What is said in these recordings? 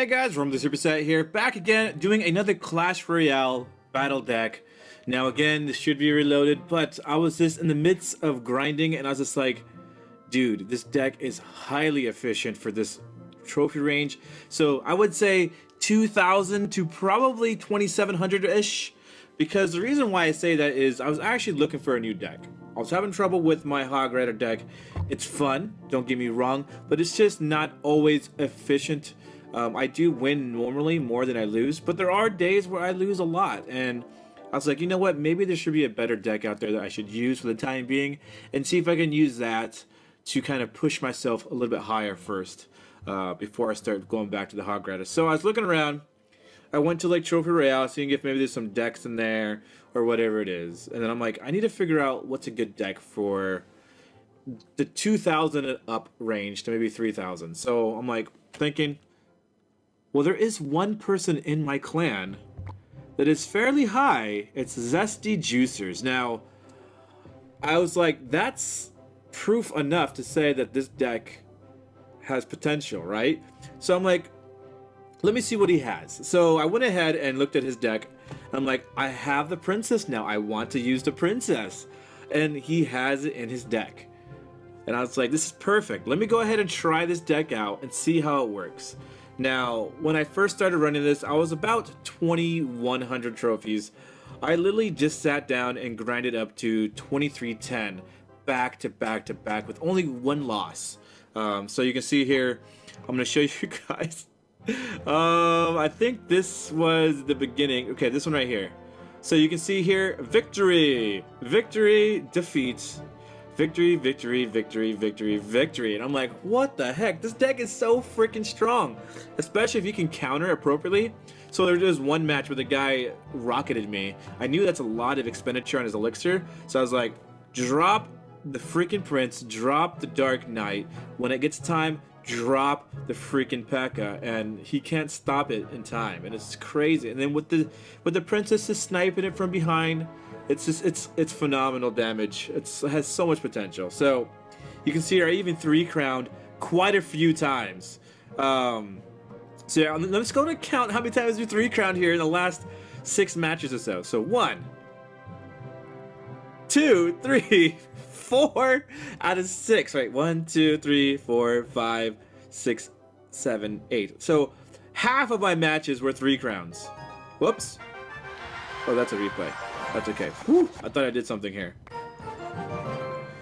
Hey guys, Rom the Superset here, back again doing another Clash Royale battle deck. Now again, this should be reloaded, but I was just in the midst of grinding and I was just like, dude, this deck is highly efficient for this trophy range. So I would say 2,000 to probably 2,700-ish, because the reason why I say that is I was actually looking for a new deck. I was having trouble with my Hog Rider deck. It's fun, don't get me wrong, but it's just not always efficient. I do win normally more than I lose, but there are days where I lose a lot, and I was like, you know what, maybe there should be a better deck out there that I should use for the time being, and see if I can use that to kind of push myself a little bit higher first, before I start going back to the Hog Rider. So I was looking around, I went to like Trophy Royale, seeing if maybe there's some decks in there, or whatever it is, and then I'm like, I need to figure out what's a good deck for the 2,000 and up range to maybe 3,000. So I'm like, thinking, well, there is one person in my clan that is fairly high. It's Zesty Juicers. Now, I was like, that's proof enough to say that this deck has potential, right? So I'm like, let me see what he has. So I went ahead and looked at his deck. I'm like, I have the princess now. I want to use the princess. And he has it in his deck. And I was like, this is perfect. Let me go ahead and try this deck out and see how it works. Now, when I first started running this, I was about 2,100 trophies. I literally just sat down and grinded up to 2310 back to back to back with only one loss. So you can see here, I'm going to show you guys. I think this was the beginning. Okay, this one right here. So you can see here, victory, victory, defeat. Victory, victory, victory, victory, victory. And I'm like, what the heck? This deck is so freaking strong, especially if you can counter appropriately. So there was one match where the guy rocketed me. I knew that's a lot of expenditure on his elixir. So I was like, drop the freaking Prince, drop the Dark Knight. When it gets time, drop the freaking P.E.K.K.A. And he can't stop it in time. And it's crazy. And then with the Princess just sniping it from behind, it's just it's phenomenal damage. It has so much potential. So you can see here, I even 3-crowned quite a few times. So yeah, let's go to count how many times we 3-crowned here in the last 6 matches or so. So 1, 2, 3, 4 out of 6. Right, 1, 2, 3, 4, 5, 6, 7, 8. So half of my matches were 3 crowns. Whoops. Oh, that's a replay. That's okay. Whew, I thought I did something here.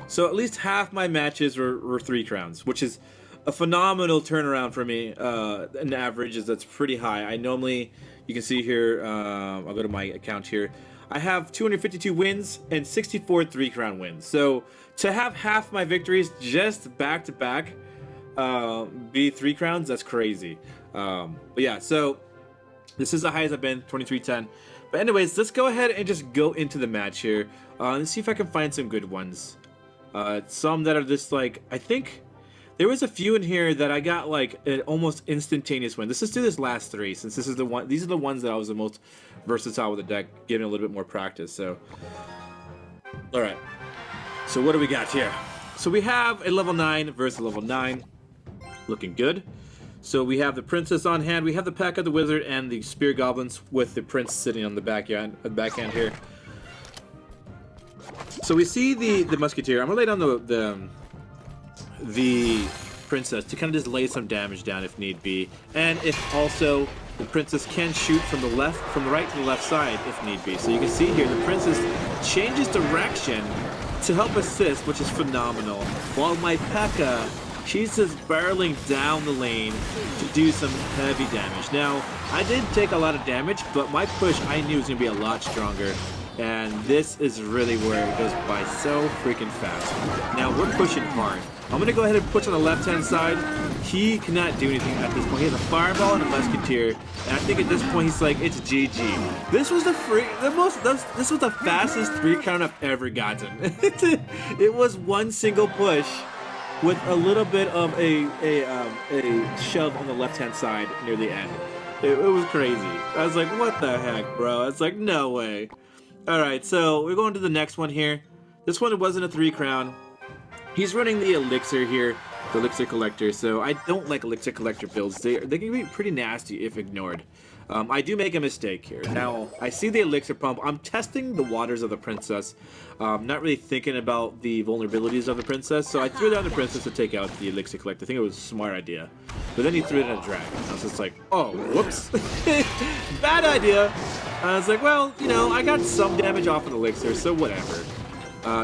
So at least half my matches were 3 crowns, which is a phenomenal turnaround for me. An average is that's pretty high. I normally, you can see here, I'll go to my account here. I have 252 wins and 64 3-crown wins. So to have half my victories just back to back be 3 crowns, that's crazy. But yeah, so this is the highest I've been, 2310. But anyways, let's go ahead and just go into the match here. Let's see if I can find some good ones. Some that are just like, I think there was a few in here that I got like an almost instantaneous win. Let's just do this last 3, since this is the one. These are the ones that I was the most versatile with the deck, giving a little bit more practice. So, all right. So what do we got here? So we have a level 9 versus level 9, looking good. So we have the princess on hand, we have the P.E.K.K.A. the wizard, and the spear goblins with the prince sitting on the backhand here. So we see the musketeer. I'm gonna lay down the princess to kind of just lay some damage down if need be, and if also the princess can shoot from the right to the left side if need be. So you can see here the princess changes direction to help assist, which is phenomenal, while my P.E.K.K.A., she's just barreling down the lane to do some heavy damage. Now, I did take a lot of damage, but my push I knew was going to be a lot stronger. And this is really where it goes by so freaking fast. Now, we're pushing hard. I'm going to go ahead and push on the left-hand side. He cannot do anything at this point. He has a fireball and a musketeer. And I think at this point, he's like, it's GG. This was this was the fastest 3-count I've ever gotten. It was one single push with a little bit of a shove on the left-hand side near the end. It was crazy. I was like, what the heck, bro? It's like, no way. Alright, so we're going to the next one here. This one wasn't a 3-crown. He's running the elixir here. the Elixir Collector. So I don't like Elixir Collector builds. They can be pretty nasty if ignored. I do make a mistake here. Now, I see the Elixir Pump. I'm testing the waters of the Princess. Not really thinking about the vulnerabilities of the Princess. So I threw down the Princess to take out the Elixir Collector. I think it was a smart idea. But then he threw it at a dragon. I was just like, oh, whoops. Bad idea. I was like, well, you know, I got some damage off of the Elixir, so whatever.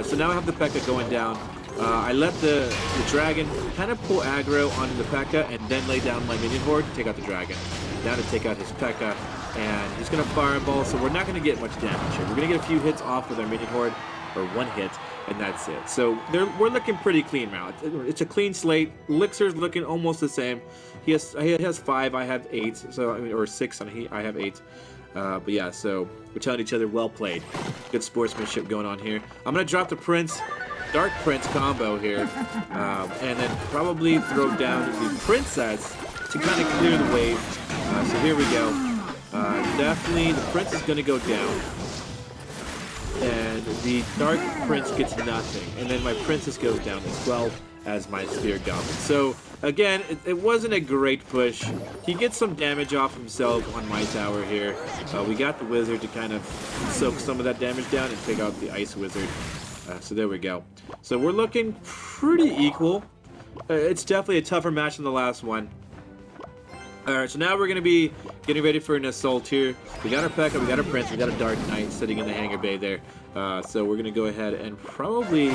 So now I have the P.E.K.K.A going down. I let the dragon kind of pull aggro onto the P.E.K.K.A and then lay down my minion horde to take out the dragon. Now to take out his P.E.K.K.A, and he's going to fireball, so we're not going to get much damage here. We're going to get a few hits off with our minion horde, or one hit, and that's it. So we're looking pretty clean now. It's a clean slate. Elixir's looking almost the same. He has 5, I have 8, so I mean, or 6, and I have 8. But yeah, so we're telling each other, well played. Good sportsmanship going on here. I'm going to drop the Prince, Dark Prince combo here, and then probably throw down the Princess to kind of clear the wave. So here we go. Definitely the Prince is going to go down. And the Dark Prince gets nothing. And then my Princess goes down as well as my Spear Goblin. So again, it wasn't a great push. He gets some damage off himself on my tower here. We got the Wizard to kind of soak some of that damage down and take out the Ice Wizard. So there we go. So we're looking pretty equal. It's definitely a tougher match than the last one. Alright, so now we're going to be getting ready for an assault here. We got our P.E.K.K.A, we got our Prince, we got a Dark Knight sitting in the hangar bay there. So we're going to go ahead and probably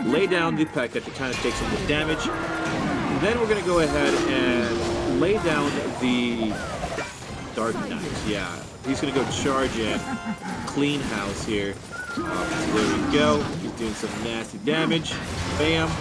lay down the P.E.K.K.A to kind of take some of the damage. Then we're going to go ahead and lay down the Dark Knight. Yeah, he's going to go charge in. Clean house here. So there we go. He's doing some nasty damage. Bam.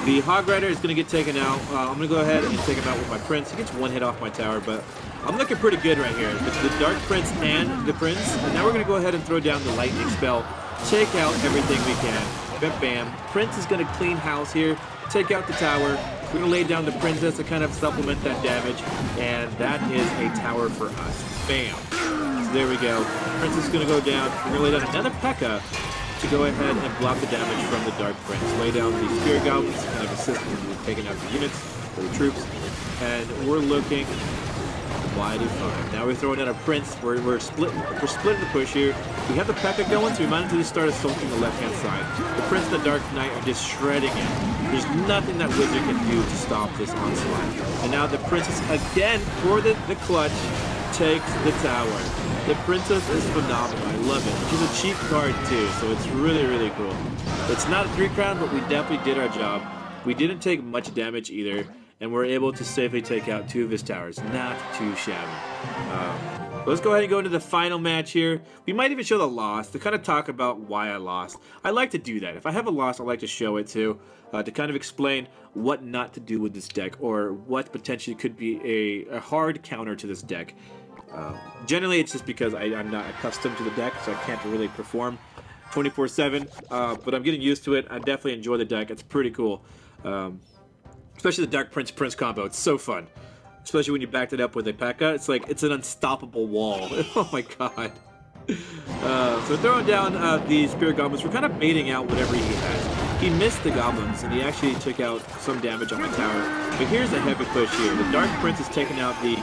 The Hog Rider is going to get taken out. I'm going to go ahead and take him out with my Prince. He gets one hit off my tower, but I'm looking pretty good right here. With the Dark Prince and the Prince. And now we're going to go ahead and throw down the Lightning Spell. Take out everything we can. Bam, bam. Prince is going to clean house here. Take out the tower. We're going to lay down the Princess to kind of supplement that damage. And that is a tower for us. Bam. So there we go. Princess is going to go down. We're going to lay down another P.E.K.K.A to go ahead and block the damage from the Dark Prince. Lay down the Spear Goblins to kind of assist in taking out the units, or the troops. And we're looking mighty fine. Now we're throwing out a Prince. We're splitting the push here. We have the P.E.K.K.A going, so we might as well just start assaulting the left-hand side. The Prince and the Dark Knight are just shredding it. There's nothing that Wizard can do to stop this onslaught. And now the Princess, again, for the clutch, takes the tower. The Princess is phenomenal. I love it. She's a cheap card too, so it's really, really cool. It's not a 3-crown, but we definitely did our job. We didn't take much damage either, and we're able to safely take out 2 of his towers. Not too shabby. Let's go ahead and go into the final match here. We might even show the loss to kind of talk about why I lost. I like to do that. If I have a loss, I like to show it too, to kind of explain what not to do with this deck, or what potentially could be a hard counter to this deck. Generally, it's just because I'm not accustomed to the deck, so I can't really perform 24/7. But I'm getting used to it. I definitely enjoy the deck. It's pretty cool, especially the Dark Prince combo. It's so fun, especially when you backed it up with a P.E.K.K.A. It's like it's an unstoppable wall. Oh my god! So throwing down the Spirit Goblins, we're kind of baiting out whatever he has. He missed the Goblins, and he actually took out some damage on my tower. But here's a heavy push here. The Dark Prince is taking out the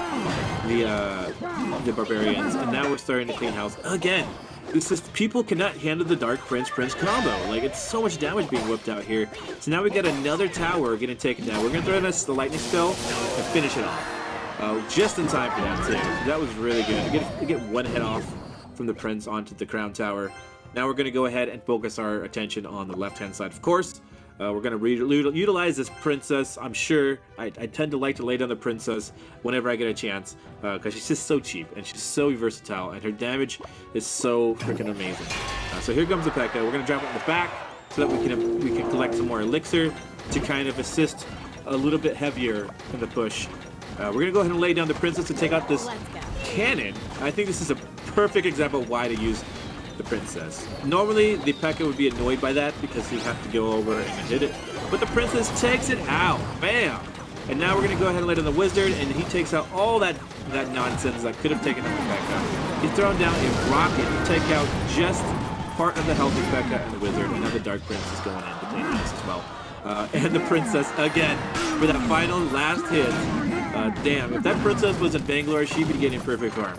Barbarians, and now we're starting to clean house again. It's just people cannot handle the Dark Prince combo. Like, it's so much damage being whipped out here. So now we got another tower getting taken down. We're gonna throw in the lightning spell and finish it off. Just in time for that too. So that was really good. To get one hit off from the Prince onto the Crown Tower. Now we're gonna go ahead and focus our attention on the left-hand side, of course. We're going to utilize this Princess. I'm sure I tend to like to lay down the Princess whenever I get a chance, because she's just so cheap and she's so versatile, and her damage is so freaking amazing. So here comes the P.E.K.K.A. We're going to drop it in the back so that we can collect some more elixir to kind of assist a little bit heavier in the push. We're going to go ahead and lay down the Princess to take out this cannon. I think this is a perfect example of why to use the Princess. Normally, the P.E.K.K.A would be annoyed by that because he'd have to go over and hit it. But the Princess takes it out. Bam! And now we're going to go ahead and lay down the Wizard, and he takes out all that nonsense that could have taken out the P.E.K.K.A. He's thrown down a rocket to take out just part of the healthy P.E.K.K.A and the Wizard, and now the Dark Prince is going in to take this as well. And the princess again for that final last hit. Damn, if that princess was in Bangalore, she'd be getting perfect farm.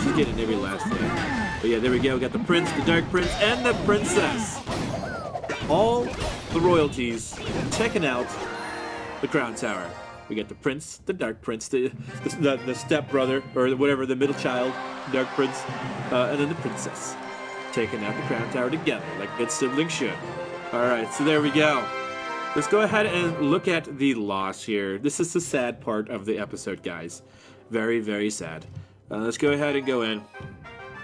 She's getting every last hit. But yeah, there we go. We got the prince, the dark prince, and the princess. All the royalties checking out the crown tower. We got the prince, the dark prince, the stepbrother, or whatever, the middle child, dark prince, and then the princess. Taking out the crown tower together, like good siblings should. Alright, so there we go. Let's go ahead and look at the loss here. This is the sad part of the episode, guys. Very, very sad. Let's go ahead and go in.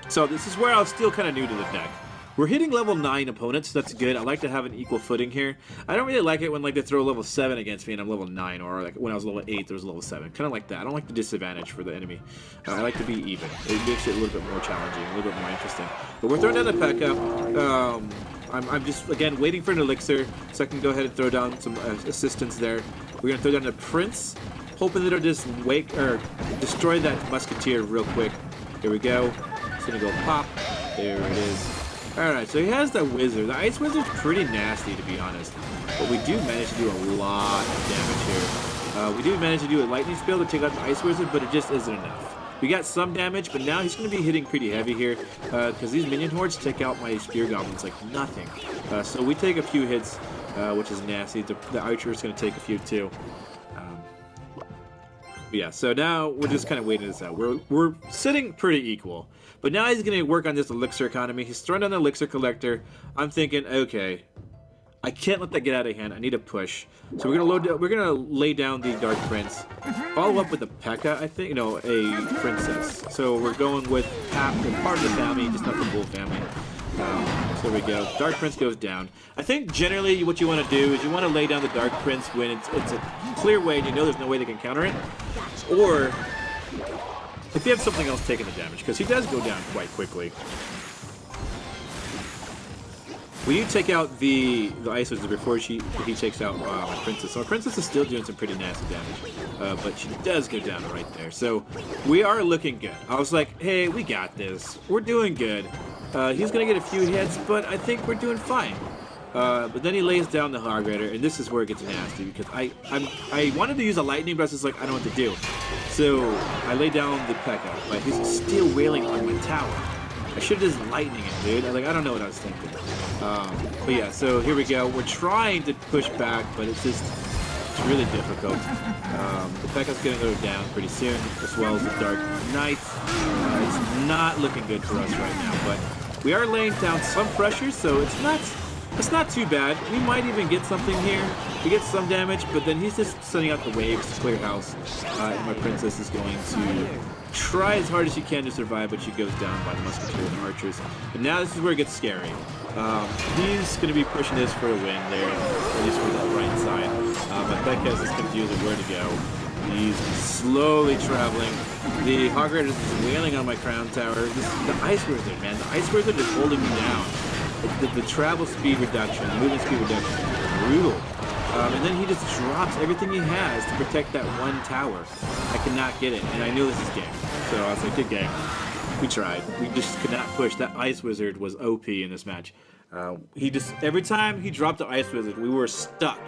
So this is where I was still kind of new to the deck. We're hitting level 9 opponents, so that's good. I like to have an equal footing here. I don't really like it when like they throw level 7 against me and I'm level 9, or like when I was level 8 there was level 7. Kind of like that. I don't like the disadvantage for the enemy. I like to be even. It makes it a little bit more challenging, a little bit more interesting. But we're throwing down the P.E.K.K.A. I'm just, again, waiting for an elixir so I can go ahead and throw down some assistance there. We're going to throw down the prince, hoping that it'll just destroy that musketeer real quick. Here we go. It's going to go pop. There it is. Alright, so he has that wizard. The ice wizard's pretty nasty, to be honest. But we do manage to do a lot of damage here. We do manage to do a lightning spell to take out the ice wizard, but it just isn't enough. We got some damage, but now he's going to be hitting pretty heavy here because these minion hordes take out my spear goblins like nothing. So we take a few hits, which is nasty. The archer is going to take a few too. Yeah, so now we're just kind of waiting this out. We're sitting pretty equal. But now he's going to work on this elixir economy. He's throwing down the elixir collector. I'm thinking, okay, I can't let that get out of hand. I need a push. So we're gonna lay down the Dark Prince. Follow up with the P.E.K.K.A, I think. No, a princess. So we're going with part of the family, just not the full family. So there we go. Dark Prince goes down. I think generally what you want to do is you want to lay down the Dark Prince when it's a clear way and you know there's no way they can counter it. Or if you have something else taking the damage, because he does go down quite quickly. When you take out the Ice Wizard before he takes out my Princess. So our Princess is still doing some pretty nasty damage, but she does go down right there. So we are looking good. I was like, hey, we got this. We're doing good. He's going to get a few hits, but I think we're doing fine. But then he lays down the Hog Rider, and this is where it gets nasty, because I wanted to use a lightning, but I was just like, I don't know what to do. So I lay down the P.E.K.K.A, but he's still wailing on my tower. I should have just lightning it, dude. I don't know what I was thinking. But yeah, so here we go. We're trying to push back, but it's really difficult. The P.E.K.K.A's going to go down pretty soon, as well as the Dark Knight. It's not looking good for us right now, but we are laying down some pressure, so it's not too bad. We might even get something here. We get some damage, but then he's just sending out the waves to clear house. And my princess is going to try as hard as she can to survive, but she goes down by the musketeer and archers. And now this is where it gets scary. He's going to be pushing this for a win there, at least for the right side. But P.E.K.K.A is just confused of where to go. He's slowly traveling. The Hog Rider is wailing on my crown tower. The Ice Wizard, man. The Ice Wizard is holding me down. The travel speed reduction, the movement speed reduction is brutal. And then he just drops everything he has to protect that one tower. I cannot get it, and I knew this is game. So I was like, good game. We tried. We just could not push. That Ice Wizard was OP in this match. Every time he dropped the Ice Wizard, we were stuck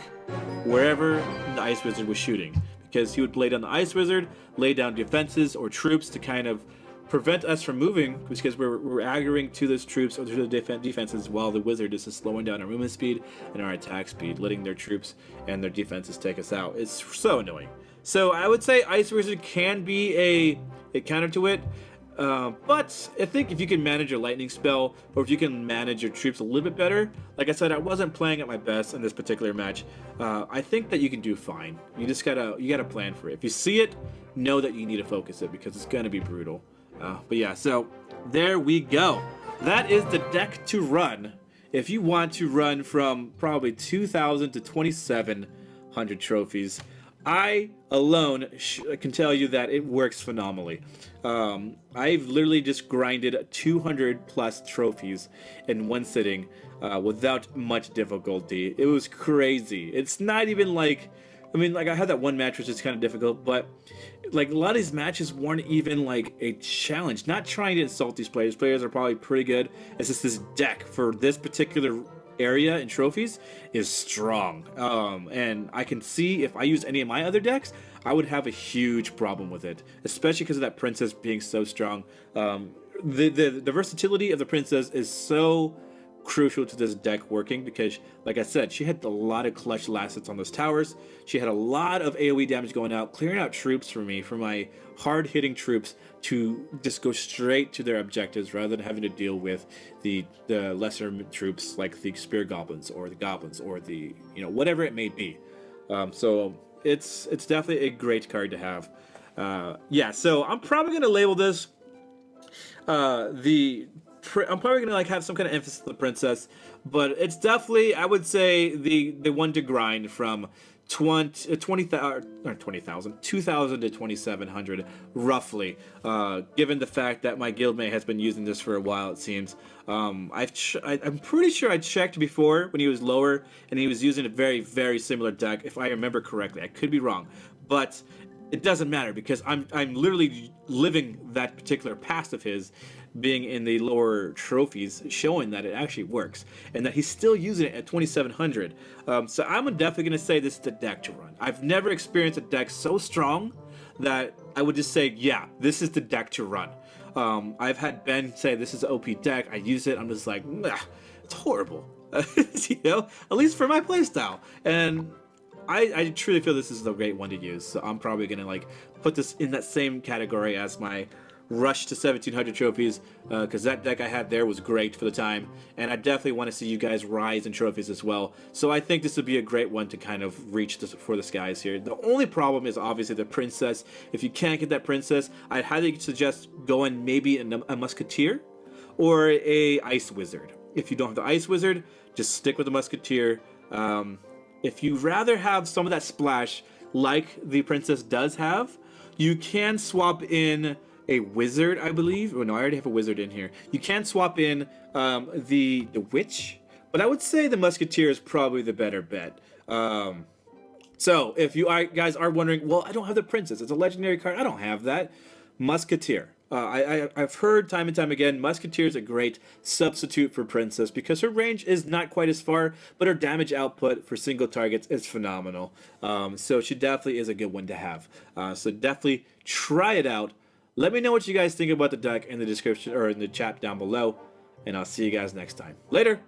wherever the Ice Wizard was shooting. Because he would lay down the Ice Wizard, lay down defenses or troops to kind of prevent us from moving, because we're aggroing to those troops or to the defenses, while the wizard is just slowing down our movement speed and our attack speed, letting their troops and their defenses take us out. It's so annoying. So I would say Ice Wizard can be a counter to it, but I think if you can manage your lightning spell, or if you can manage your troops a little bit better, like I said, I wasn't playing at my best in this particular match. I think that you can do fine. You gotta plan for it. If you see it, know that you need to focus it, because it's gonna be brutal. But yeah, so there we go. That is the deck to run if you want to run from probably 2,000 to 2,700 trophies. I alone can tell you that it works phenomenally. I've literally just grinded 200 plus trophies in one sitting without much difficulty. It was crazy. It's not even like, I had that one match which is kind of difficult, but like a lot of these matches weren't even like a challenge. Not trying to insult these players. Players are probably pretty good. It's just this deck for this particular area and trophies is strong. And I can see if I use any of my other decks, I would have a huge problem with it, especially because of that princess being so strong. The versatility of the princess is so crucial to this deck working because, like I said, she had a lot of clutch last hits on those towers. She had a lot of AoE damage going out, clearing out troops for me, for my hard-hitting troops to just go straight to their objectives rather than having to deal with the lesser troops like the spear goblins or the whatever it may be. So it's definitely a great card to have. Yeah, so I'm probably gonna label this I'm probably gonna like have some kind of emphasis on the princess, but it's definitely, I would say, the one to grind from 20,000 to 2,700 roughly. Given the fact that my guildmate has been using this for a while, it seems. I'm pretty sure I checked before when he was lower, and he was using a very, very similar deck, if I remember correctly. I could be wrong, but it doesn't matter because I'm literally living that particular past of his, being in the lower trophies, showing that it actually works and that he's still using it at 2,700. So I'm definitely gonna say this is the deck to run. I've never experienced a deck so strong that I would just say, yeah, this is the deck to run. I've had Ben say this is an OP deck. I use it. I'm just like, nah, it's horrible. You know, at least for my playstyle. And I truly feel this is a great one to use. So I'm probably gonna like put this in that same category as my rush to 1,700 trophies, because that deck I had there was great for the time, and I definitely want to see you guys rise in trophies as well. So I think this would be a great one to kind of reach for the skies here. The only problem is obviously the princess. If you can't get that princess, I'd highly suggest going maybe a musketeer or a ice wizard. If you don't have the ice wizard, just stick with the musketeer. If you rather have some of that splash like the princess does have, you can swap in a wizard, I believe. Oh no, I already have a wizard in here. You can swap in the witch, but I would say the musketeer is probably the better bet. So if you guys are wondering, well, I don't have the princess. It's a legendary card. I don't have that. Musketeer. I've heard time and time again, Musketeer is a great substitute for Princess because her range is not quite as far, but her damage output for single targets is phenomenal. So she definitely is a good one to have. So definitely try it out. Let me know what you guys think about the deck in the description or in the chat down below, and I'll see you guys next time. Later!